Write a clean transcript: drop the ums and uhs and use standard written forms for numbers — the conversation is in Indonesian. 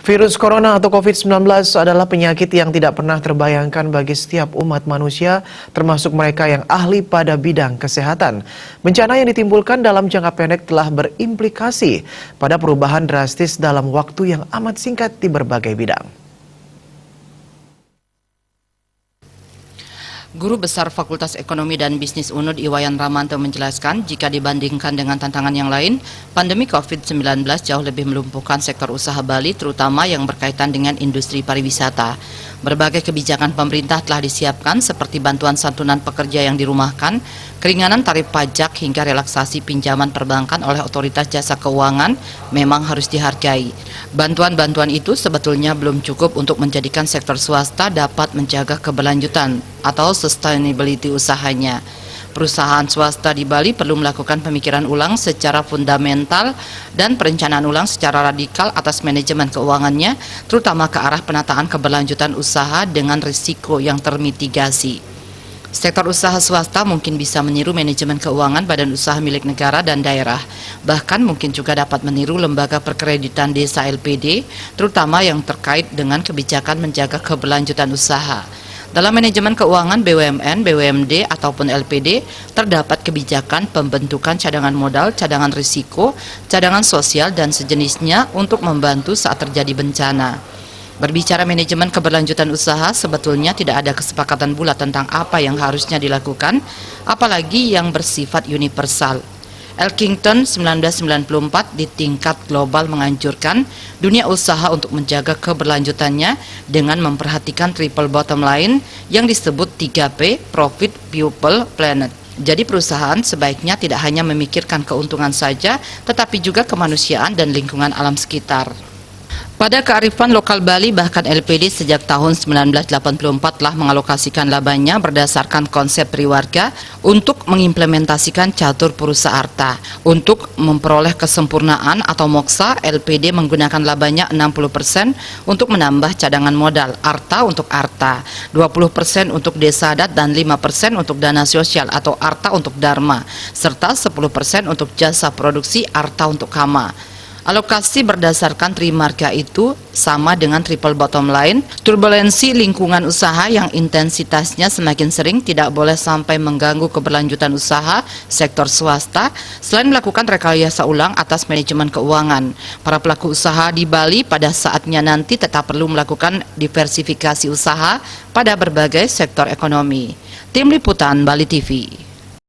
Virus corona atau COVID-19 adalah penyakit yang tidak pernah terbayangkan bagi setiap umat manusia, termasuk mereka yang ahli pada bidang kesehatan. Bencana yang ditimbulkan dalam jangka pendek telah berimplikasi pada perubahan drastis dalam waktu yang amat singkat di berbagai bidang. Guru Besar Fakultas Ekonomi dan Bisnis UNUD Iwayan Ramanto menjelaskan, jika dibandingkan dengan tantangan yang lain, pandemi COVID-19 jauh lebih melumpuhkan sektor usaha Bali, terutama yang berkaitan dengan industri pariwisata. Berbagai kebijakan pemerintah telah disiapkan seperti bantuan santunan pekerja yang dirumahkan, keringanan tarif pajak hingga relaksasi pinjaman perbankan oleh otoritas jasa keuangan memang harus dihargai. Bantuan-bantuan itu sebetulnya belum cukup untuk menjadikan sektor swasta dapat menjaga keberlanjutan atau sustainability usahanya. Perusahaan swasta di Bali perlu melakukan pemikiran ulang secara fundamental dan perencanaan ulang secara radikal atas manajemen keuangannya, terutama ke arah penataan keberlanjutan usaha dengan risiko yang termitigasi. Sektor usaha swasta mungkin bisa meniru manajemen keuangan badan usaha milik negara dan daerah. Bahkan mungkin juga dapat meniru lembaga perkreditan desa LPD, terutama yang terkait dengan kebijakan menjaga keberlanjutan usaha. Dalam manajemen keuangan BUMN, BUMD, ataupun LPD, terdapat kebijakan pembentukan cadangan modal, cadangan risiko, cadangan sosial, dan sejenisnya untuk membantu saat terjadi bencana. Berbicara manajemen keberlanjutan usaha, sebetulnya tidak ada kesepakatan bulat tentang apa yang harusnya dilakukan, apalagi yang bersifat universal. Elkington 1994 di tingkat global menganjurkan dunia usaha untuk menjaga keberlanjutannya dengan memperhatikan triple bottom line yang disebut 3P, Profit, People, Planet. Jadi perusahaan sebaiknya tidak hanya memikirkan keuntungan saja, tetapi juga kemanusiaan dan lingkungan alam sekitar. Pada kearifan lokal Bali, bahkan LPD sejak tahun 1984 telah mengalokasikan labanya berdasarkan konsep triwarga untuk mengimplementasikan catur purusa arta. Untuk memperoleh kesempurnaan atau moksa, LPD menggunakan labanya 60% untuk menambah cadangan modal, arta untuk arta, 20% untuk desa adat dan 5% untuk dana sosial atau arta untuk dharma, serta 10% untuk jasa produksi arta untuk kama. Alokasi berdasarkan trimarga itu sama dengan triple bottom line. Turbulensi lingkungan usaha yang intensitasnya semakin sering tidak boleh sampai mengganggu keberlanjutan usaha sektor swasta. Selain melakukan rekayasa ulang atas manajemen keuangan, para pelaku usaha di Bali pada saatnya nanti tetap perlu melakukan diversifikasi usaha pada berbagai sektor ekonomi. Tim Liputan Bali TV.